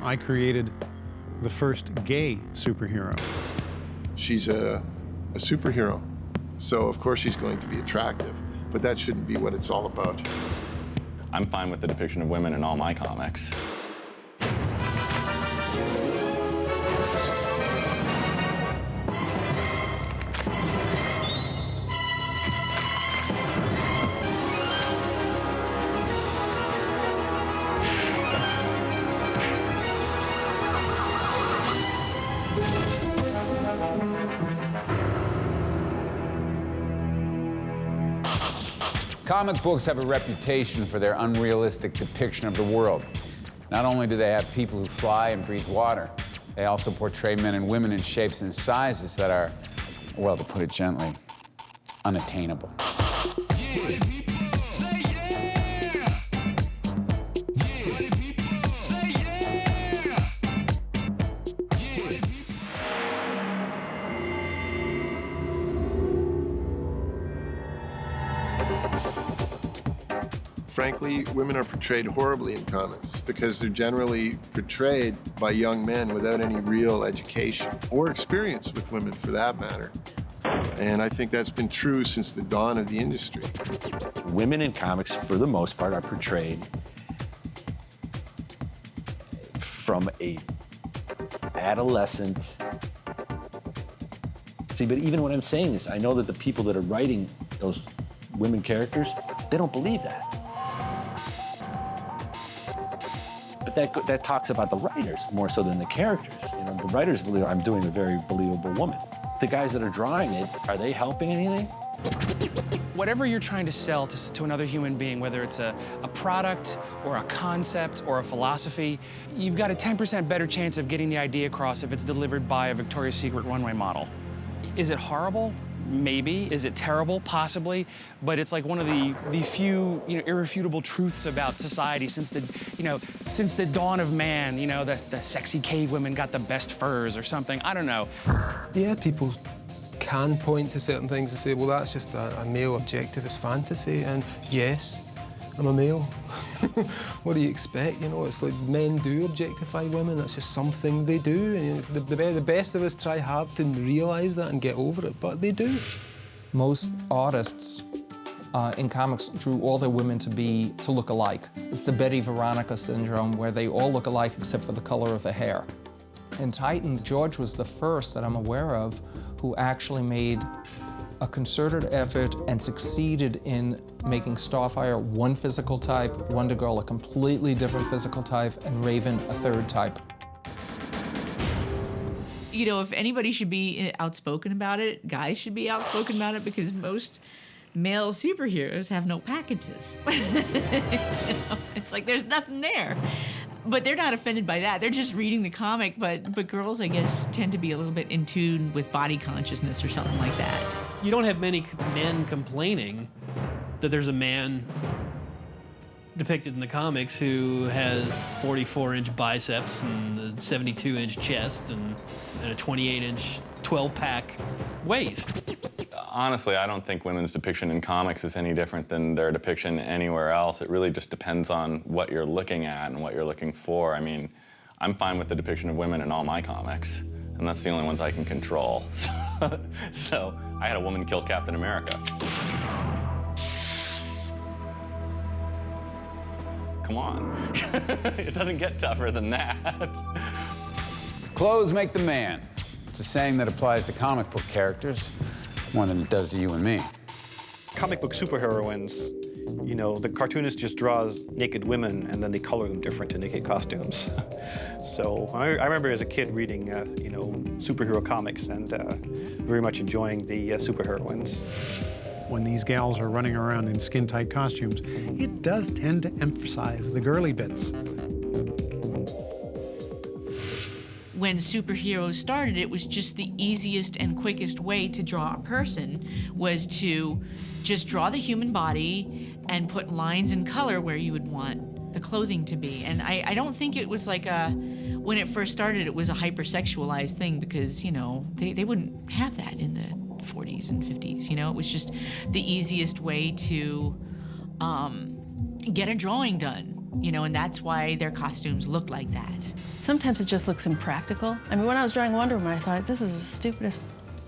I created the first gay superhero. She's a superhero, so of course she's going to be attractive, but that shouldn't be what it's all about. I'm fine with the depiction of women in all my comics. Comic books have a reputation for their unrealistic depiction of the world. Not only do they have people who fly and breathe water, they also portray men and women in shapes and sizes that are, well, to put it gently, unattainable. Frankly, women are portrayed horribly in comics because they're generally portrayed by young men without any real education or experience with women, for that matter. And I think that's been true since the dawn of the industry. Women in comics, for the most part, are portrayed from a adolescent. See, but even when I'm saying this, I know that the people that are writing those women characters, they don't believe that. But that talks about the writers more so than the characters. You know, the writers believe I'm doing a very believable woman. The guys that are drawing it, are they helping anything? Whatever you're trying to sell to another human being, whether it's a product or a concept or a philosophy, you've got a 10% better chance of getting the idea across if it's delivered by a Victoria's Secret runway model. Is it horrible? Maybe. Is it terrible? Possibly. But it's like one of the few, irrefutable truths about society since the dawn of man. The sexy cave women got the best furs or something. I don't know. Yeah, people can point to certain things and say, well, that's just a male objectivist fantasy. And yes, I'm a male. What do you expect? It's like men do objectify women. That's just something they do. And the best of us try hard to realise that and get over it, but they do. Most artists in comics drew all their women to look alike. It's the Betty Veronica syndrome, where they all look alike except for the color of the hair. In Titans, George was the first that I'm aware of who actually made a concerted effort and succeeded in making Starfire one physical type, Wonder Girl a completely different physical type, and Raven a third type. If anybody should be outspoken about it, guys should be outspoken about it, because most male superheroes have no packages. It's like there's nothing there. But they're not offended by that. They're just reading the comic, but girls, I guess, tend to be a little bit in tune with body consciousness or something like that. You don't have many men complaining that there's a man depicted in the comics who has 44-inch biceps and a 72-inch chest and a 28-inch 12-pack waist. Honestly, I don't think women's depiction in comics is any different than their depiction anywhere else. It really just depends on what you're looking at and what you're looking for. I mean, I'm fine with the depiction of women in all my comics, and that's the only ones I can control. So I had a woman kill Captain America. Come on. It doesn't get tougher than that. Clothes make the man. It's a saying that applies to comic book characters more than it does to you and me. Comic book superheroines, the cartoonist just draws naked women and then they color them different to naked costumes. So I remember as a kid reading, superhero comics and very much enjoying the superheroines. When these gals are running around in skin-tight costumes, it does tend to emphasize the girly bits. When superheroes started, it was just the easiest and quickest way to draw a person, was to just draw the human body and put lines and color where you would want the clothing to be. And I don't think it was like when it first started, it was a hypersexualized thing, because, they wouldn't have that in the 40s and 50s, It was just the easiest way to get a drawing done. You know, and that's why their costumes look like that. Sometimes it just looks impractical. I mean, when I was drawing Wonder Woman, I thought, this is the stupidest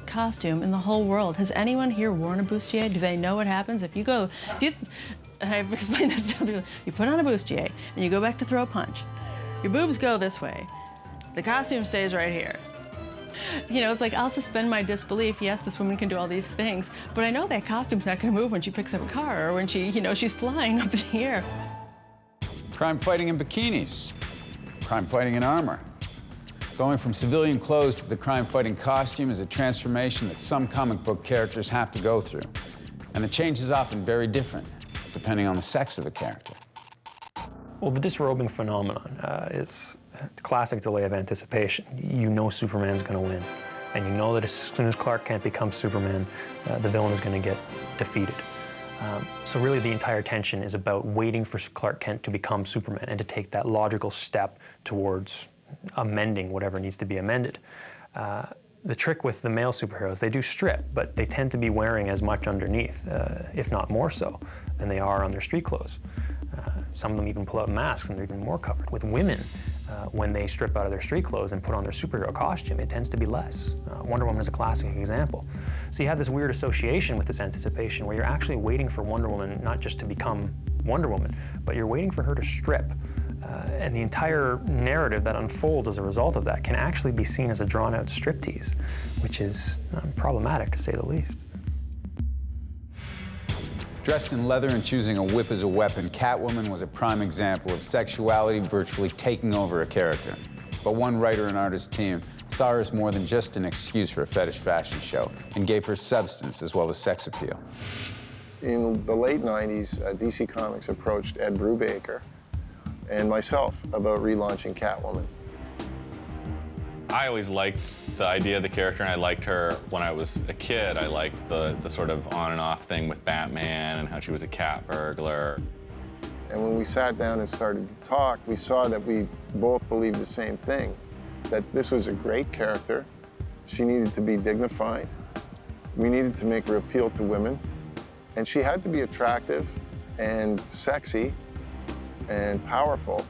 costume in the whole world. Has anyone here worn a bustier? Do they know what happens if you go, I've explained this to people, you put on a bustier and you go back to throw a punch. Your boobs go this way. The costume stays right here. You know, it's like, I'll suspend my disbelief. Yes, this woman can do all these things, but I know that costume's not gonna move when she picks up a car or when she, you know, she's flying up in the air. Crime fighting in bikinis, crime fighting in armor. Going from civilian clothes to the crime-fighting costume is a transformation that some comic book characters have to go through. And the change is often very different, depending on the sex of the character. Well, the disrobing phenomenon is a classic delay of anticipation. You know Superman's going to win, and you know that as soon as Clark Kent becomes Superman, the villain is going to get defeated. So really the entire tension is about waiting for Clark Kent to become Superman and to take that logical step towards amending whatever needs to be amended. The trick with the male superheroes, they do strip, but they tend to be wearing as much underneath, if not more so, than they are on their street clothes. Some of them even pull out masks and they're even more covered. With women, when they strip out of their street clothes and put on their superhero costume, it tends to be less. Wonder Woman is a classic example. So you have this weird association with this anticipation where you're actually waiting for Wonder Woman not just to become Wonder Woman, but you're waiting for her to strip. And the entire narrative that unfolds as a result of that can actually be seen as a drawn-out striptease, which is problematic, to say the least. Dressed in leather and choosing a whip as a weapon, Catwoman was a prime example of sexuality virtually taking over a character. But one writer and artist team saw her as more than just an excuse for a fetish fashion show and gave her substance as well as sex appeal. In the late 90s, DC Comics approached Ed Brubaker and myself about relaunching Catwoman. I always liked the idea of the character, and I liked her when I was a kid. I liked the sort of on and off thing with Batman and how she was a cat burglar. And when we sat down and started to talk, we saw that we both believed the same thing, that this was a great character. She needed to be dignified. We needed to make her appeal to women. And she had to be attractive and sexy and powerful,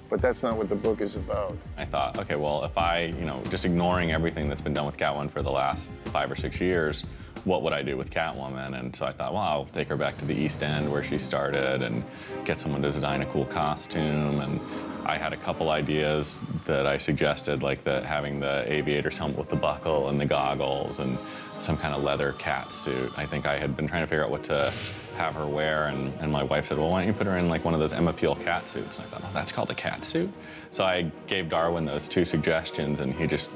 but that's not what the book is about. I thought, okay, well, if I, just ignoring everything that's been done with Catwoman for the last 5 or 6 years, what would I do with Catwoman? And so I thought, well, I'll take her back to the East End where she started and get someone to design a cool costume. And I had a couple ideas that I suggested, like having the aviator's helmet with the buckle and the goggles and some kind of leather cat suit. I think I had been trying to figure out what to have her wear, and my wife said, well, why don't you put her in like one of those Emma Peel cat suits? And I thought, oh, that's called a cat suit? So I gave Darwin those 2 suggestions, and he just,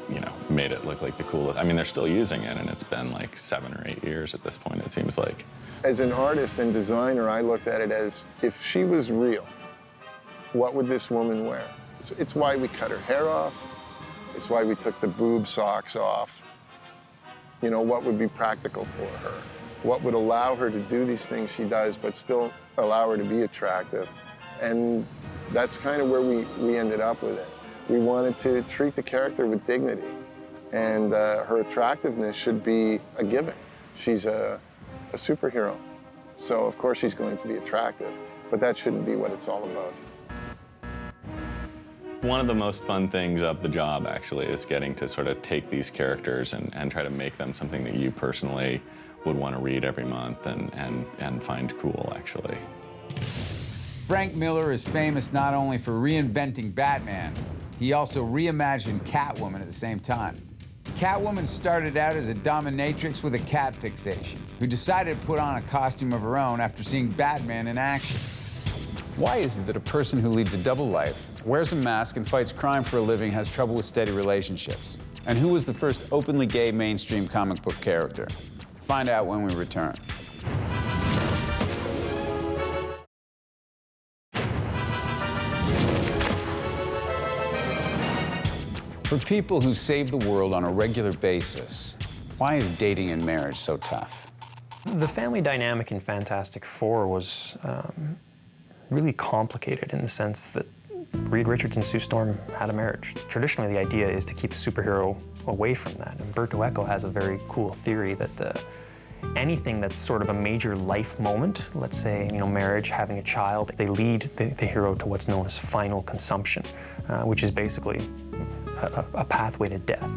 made it look like the coolest. I mean, they're still using it, and it's been like 7 or 8 years at this point, it seems like. As an artist and designer, I looked at it as, if she was real, what would this woman wear? It's why we cut her hair off. It's why we took the boob socks off. What would be practical for her? What would allow her to do these things she does, but still allow her to be attractive? And that's kind of where we ended up with it. We wanted to treat the character with dignity, and her attractiveness should be a given. She's a superhero, so of course she's going to be attractive, but that shouldn't be what it's all about. One of the most fun things of the job, actually, is getting to sort of take these characters and try to make them something that you personally would want to read every month and find cool, actually. Frank Miller is famous not only for reinventing Batman, he also reimagined Catwoman at the same time. Catwoman started out as a dominatrix with a cat fixation, who decided to put on a costume of her own after seeing Batman in action. Why is it that a person who leads a double life, wears a mask and fights crime for a living has trouble with steady relationships? And who was the first openly gay mainstream comic book character? Find out when we return. For people who save the world on a regular basis, why is dating and marriage so tough? The family dynamic in Fantastic Four was really complicated in the sense that Reed Richards and Sue Storm had a marriage. Traditionally, the idea is to keep a superhero away from that. And Umberto Eco has a very cool theory that anything that's sort of a major life moment, let's say, marriage, having a child, they lead the hero to what's known as final consumption, which is basically a pathway to death.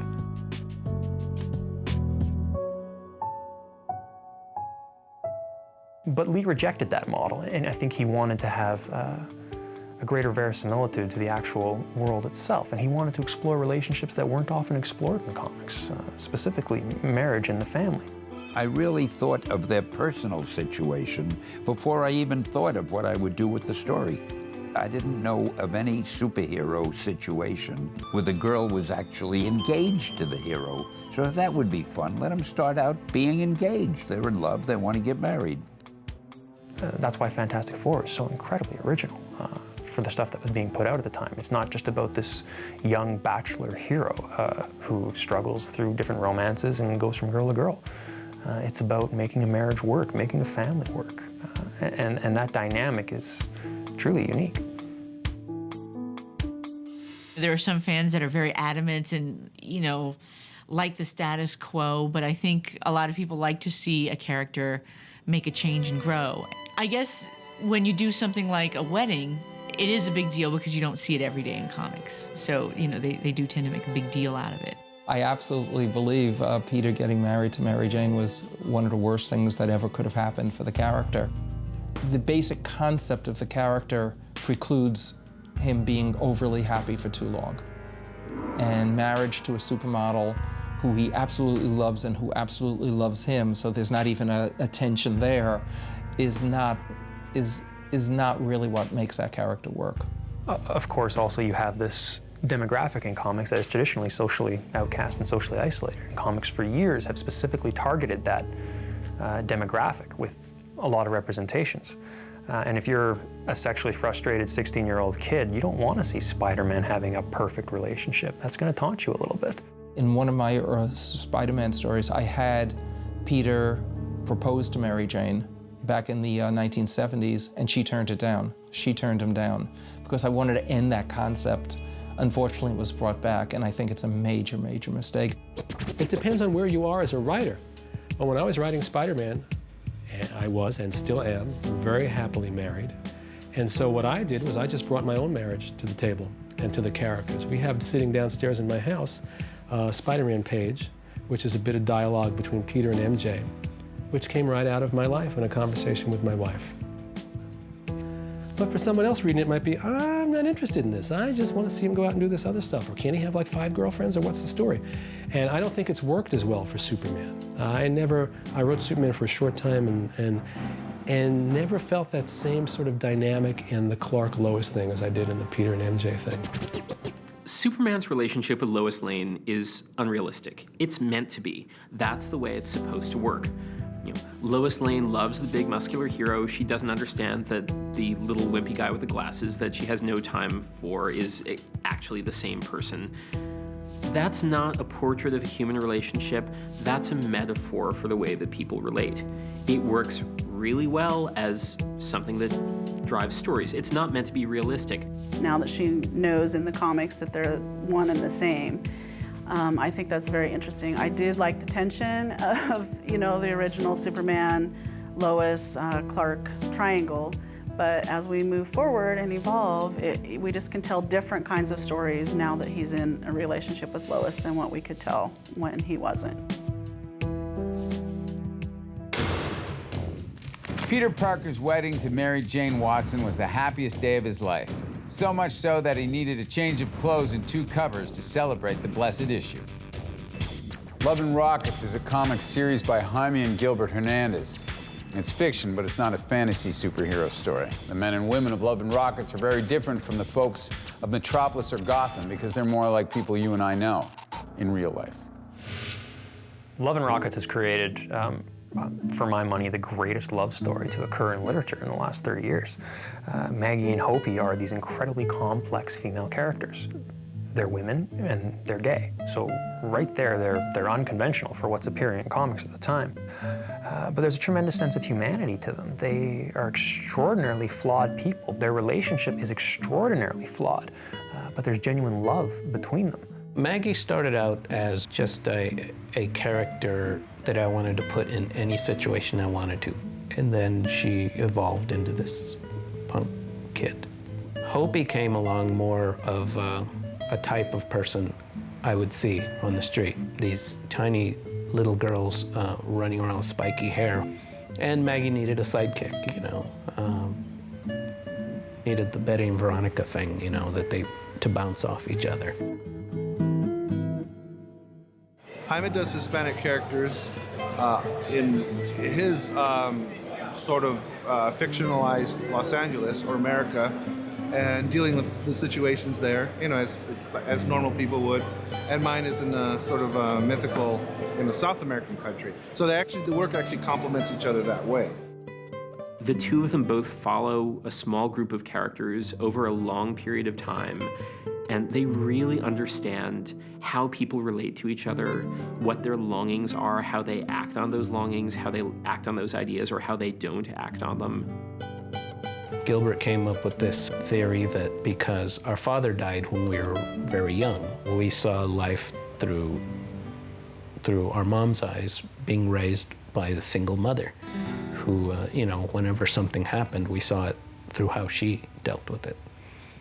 But Lee rejected that model, and I think he wanted to have a greater verisimilitude to the actual world itself, and he wanted to explore relationships that weren't often explored in comics, specifically marriage and the family. I really thought of their personal situation before I even thought of what I would do with the story. I didn't know of any superhero situation where the girl was actually engaged to the hero, so that would be fun. Let them start out being engaged. They're in love, they want to get married. That's why Fantastic Four is so incredibly original for the stuff that was being put out at the time. It's not just about this young bachelor hero who struggles through different romances and goes from girl to girl. It's about making a marriage work, making a family work. And that dynamic is truly unique. There are some fans that are very adamant and, like the status quo, but I think a lot of people like to see a character make a change and grow. I guess when you do something like a wedding, it is a big deal because you don't see it every day in comics. So, they do tend to make a big deal out of it. I absolutely believe Peter getting married to Mary Jane was one of the worst things that ever could have happened for the character. The basic concept of the character precludes him being overly happy for too long. And marriage to a supermodel who he absolutely loves and who absolutely loves him, so there's not even a tension there, is not really what makes that character work. Of course, also you have this demographic in comics that is traditionally socially outcast and socially isolated. And comics for years have specifically targeted that demographic with a lot of representations. And if you're a sexually frustrated 16-year-old kid, you don't want to see Spider-Man having a perfect relationship. That's going to taunt you a little bit. In one of my Spider-Man stories, I had Peter propose to Mary Jane back in the 1970s, and she turned it down. She turned him down because I wanted to end that concept. Unfortunately, it was brought back, and I think it's a major, major mistake. It depends on where you are as a writer. But when I was writing Spider-Man, I was and still am very happily married. And so what I did was I just brought my own marriage to the table and to the characters. We have sitting downstairs in my house a Spider-Man page, which is a bit of dialogue between Peter and MJ, which came right out of my life in a conversation with my wife. But for someone else reading it might be, I'm not interested in this. I just want to see him go out and do this other stuff. Or can he have like 5 girlfriends, or what's the story? And I don't think it's worked as well for Superman. I wrote Superman for a short time and never felt that same sort of dynamic in the Clark-Lois thing as I did in the Peter and MJ thing. Superman's relationship with Lois Lane is unrealistic. It's meant to be. That's the way it's supposed to work. Lois Lane loves the big muscular hero. She doesn't understand that the little wimpy guy with the glasses that she has no time for is actually the same person. That's not a portrait of a human relationship. That's a metaphor for the way that people relate. It works really well as something that drives stories. It's not meant to be realistic. Now that she knows in the comics that they're one and the same, I think that's very interesting. I did like the tension of, the original Superman, Lois, Clark triangle, but as we move forward and evolve, we just can tell different kinds of stories now that he's in a relationship with Lois than what we could tell when he wasn't. Peter Parker's wedding to Mary Jane Watson was the happiest day of his life. So much so that he needed a change of clothes and 2 covers to celebrate the blessed issue. Love and Rockets is a comic series by Jaime and Gilbert Hernandez. It's fiction, but it's not a fantasy superhero story. The men and women of Love and Rockets are very different from the folks of Metropolis or Gotham because they're more like people you and I know in real life. Love and Rockets has created, for my money, the greatest love story to occur in literature in the last 30 years. Maggie and Hopi are these incredibly complex female characters. They're women and they're gay. So right there, they're unconventional for what's appearing in comics at the time. But there's a tremendous sense of humanity to them. They are extraordinarily flawed people. Their relationship is extraordinarily flawed, but there's genuine love between them. Maggie started out as just a character that I wanted to put in any situation I wanted to. And then she evolved into this punk kid. Hopi came along more of a type of person I would see on the street. These tiny little girls running around with spiky hair. And Maggie needed a sidekick, you know. Needed the Betty and Veronica thing, you know, to bounce off each other. Jaime does Hispanic characters in his sort of fictionalized Los Angeles or America, and dealing with the situations there, you know, as normal people would. And mine is in a sort of mythical, you know, South American country. So the work actually complements each other that way. The two of them both follow a small group of characters over a long period of time, and they really understand how people relate to each other, what their longings are, how they act on those longings, how they act on those ideas, or how they don't act on them. Gilbert came up with this theory that because our father died when we were very young, we saw life through our mom's eyes, being raised by the single mother who, you know, whenever something happened, we saw it through how she dealt with it.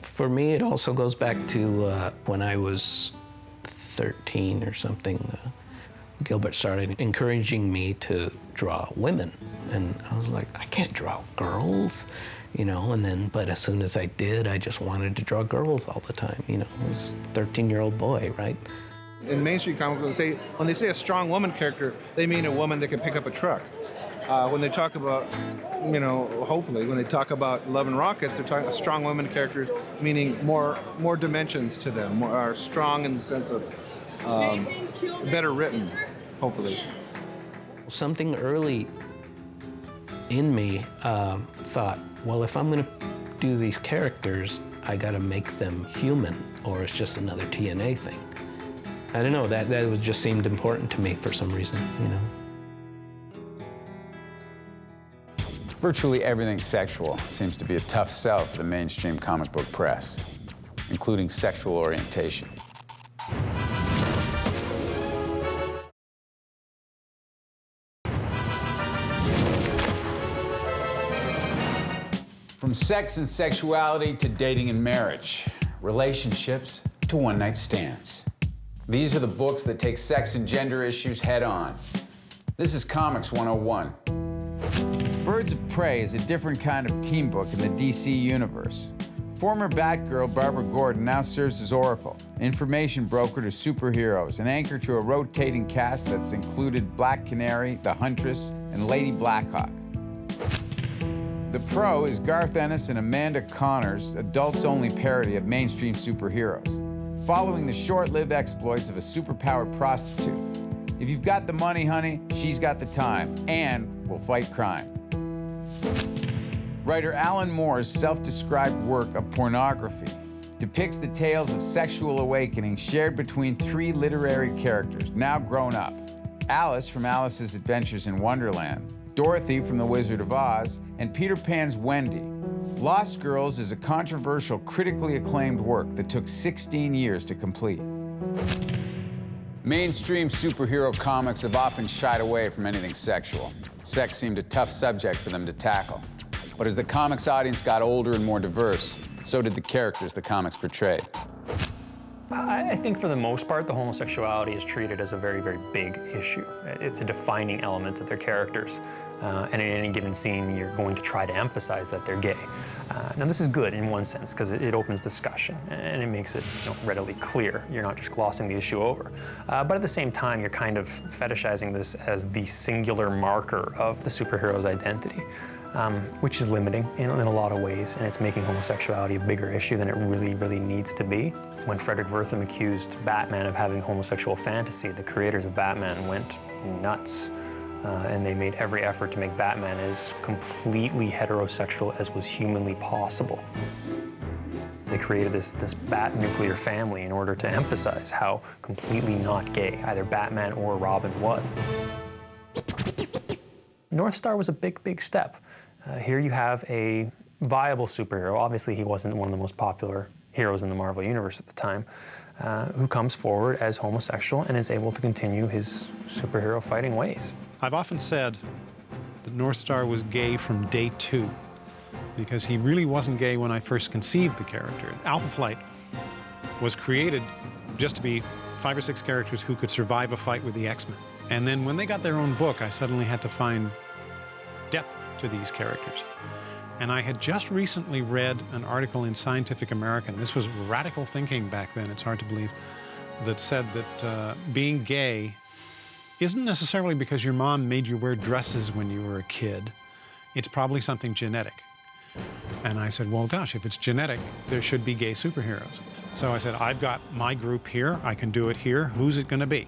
For me, it also goes back to when I was 13 or something. Gilbert started encouraging me to draw women. And I was like, I can't draw girls, you know, but as soon as I did, I just wanted to draw girls all the time, you know. I was a 13-year-old boy, right? In mainstream comics, when they say a strong woman character, they mean a woman that can pick up a truck. When they talk about, you know, hopefully, when they talk about Love and Rockets, they're talking strong women characters, meaning more dimensions to them, are strong in the sense of better written, hopefully. Something early in me thought, well, if I'm going to do these characters, I got to make them human, or it's just another TNA thing. I don't know, that just seemed important to me for some reason, you know. Virtually everything sexual seems to be a tough sell for the mainstream comic book press, including sexual orientation. From sex and sexuality to dating and marriage, relationships to one-night stands. These are the books that take sex and gender issues head on. This is Comics 101. Birds of Prey is a different kind of team book in the DC universe. Former Batgirl Barbara Gordon now serves as Oracle, information broker to superheroes, and anchor to a rotating cast that's included Black Canary, the Huntress, and Lady Blackhawk. The Pro is Garth Ennis and Amanda Connor's adults-only parody of mainstream superheroes, following the short-lived exploits of a superpowered prostitute. If you've got the money, honey, she's got the time, and will fight crime. Writer Alan Moore's self-described work of Pornography depicts the tales of sexual awakening shared between three literary characters, now grown up. Alice from Alice's Adventures in Wonderland, Dorothy from The Wizard of Oz, and Peter Pan's Wendy. Lost Girls is a controversial, critically acclaimed work that took 16 years to complete. Mainstream superhero comics have often shied away from anything sexual. Sex seemed a tough subject for them to tackle. But as the comics audience got older and more diverse, so did the characters the comics portrayed. I think for the most part, the homosexuality is treated as a very, very big issue. It's a defining element of their characters. And in any given scene, you're going to try to emphasize that they're gay. Now, this is good in one sense, because it opens discussion, and it makes it readily clear. You're not just glossing the issue over. But at the same time, you're kind of fetishizing this as the singular marker of the superhero's identity, which is limiting in a lot of ways, and it's making homosexuality a bigger issue than it really, really needs to be. When Frederick Wertham accused Batman of having homosexual fantasy, the creators of Batman went nuts. And they made every effort to make Batman as completely heterosexual as was humanly possible. They created this Bat nuclear family in order to emphasize how completely not gay either Batman or Robin was. North Star was a big, big step. Here you have a viable superhero. Obviously, he wasn't one of the most popular heroes in the Marvel Universe at the time, who comes forward as homosexual and is able to continue his superhero fighting ways. I've often said that North Star was gay from day 2, because he really wasn't gay when I first conceived the character. Alpha Flight was created just to be 5 or 6 characters who could survive a fight with the X-Men. And then when they got their own book, I suddenly had to find depth to these characters. And I had just recently read an article in Scientific American. This was radical thinking back then, it's hard to believe, that said that being gay isn't necessarily because your mom made you wear dresses when you were a kid. It's probably something genetic. And I said, well, gosh, if it's genetic, there should be gay superheroes. So I said, I've got my group here, I can do it here, who's it gonna be?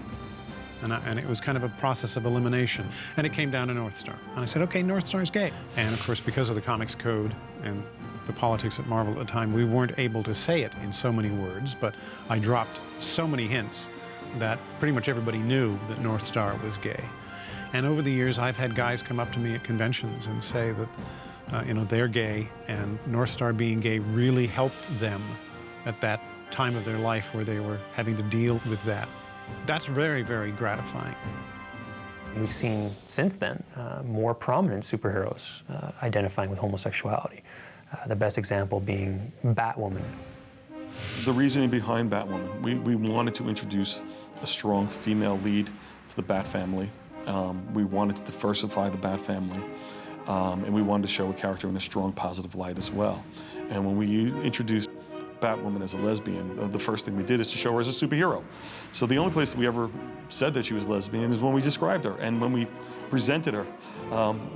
And it was kind of a process of elimination. And it came down to North Star. And I said, okay, North Star's gay. And of course, because of the comics code and the politics at Marvel at the time, we weren't able to say it in so many words, but I dropped so many hints that pretty much everybody knew that North Star was gay. And over the years, I've had guys come up to me at conventions and say that, you know, they're gay, and North Star being gay really helped them at that time of their life where they were having to deal with that. That's very, very gratifying. We've seen since then more prominent superheroes identifying with homosexuality. The best example being Batwoman. The reasoning behind Batwoman, we wanted to introduce a strong female lead to the Bat family. We wanted to diversify the Bat family, and we wanted to show a character in a strong, positive light as well. And when we introduced Batwoman as a lesbian, the first thing we did is to show her as a superhero. So the only place that we ever said that she was lesbian is when we described her. And when we presented her,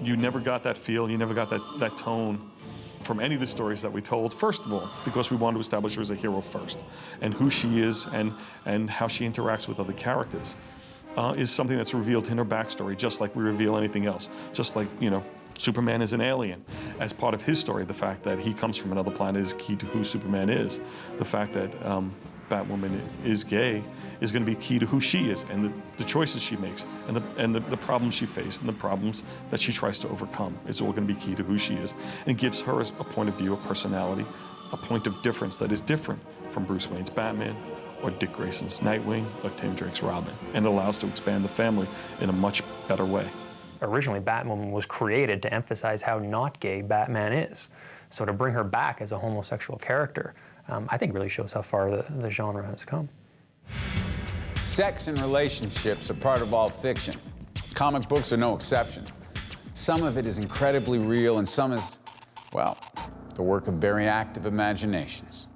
you never got that feel, you never got that tone from any of the stories that we told, first of all, because we wanted to establish her as a hero first. And who she is and how she interacts with other characters is something that's revealed in her backstory, just like we reveal anything else. Just like, you know, Superman is an alien. As part of his story, the fact that he comes from another planet is key to who Superman is. The fact that Batwoman is gay is going to be key to who she is and the choices she makes and the problems she faced and the problems that she tries to overcome. It's all going to be key to who she is. And gives her a point of view, a personality, a point of difference that is different from Bruce Wayne's Batman or Dick Grayson's Nightwing or Tim Drake's Robin. And it allows to expand the family in a much better way. Originally, Batwoman was created to emphasize how not gay Batman is. So to bring her back as a homosexual character, I think really shows how far the genre has come. Sex and relationships are part of all fiction. Comic books are no exception. Some of it is incredibly real, and some is, well, the work of very active imaginations.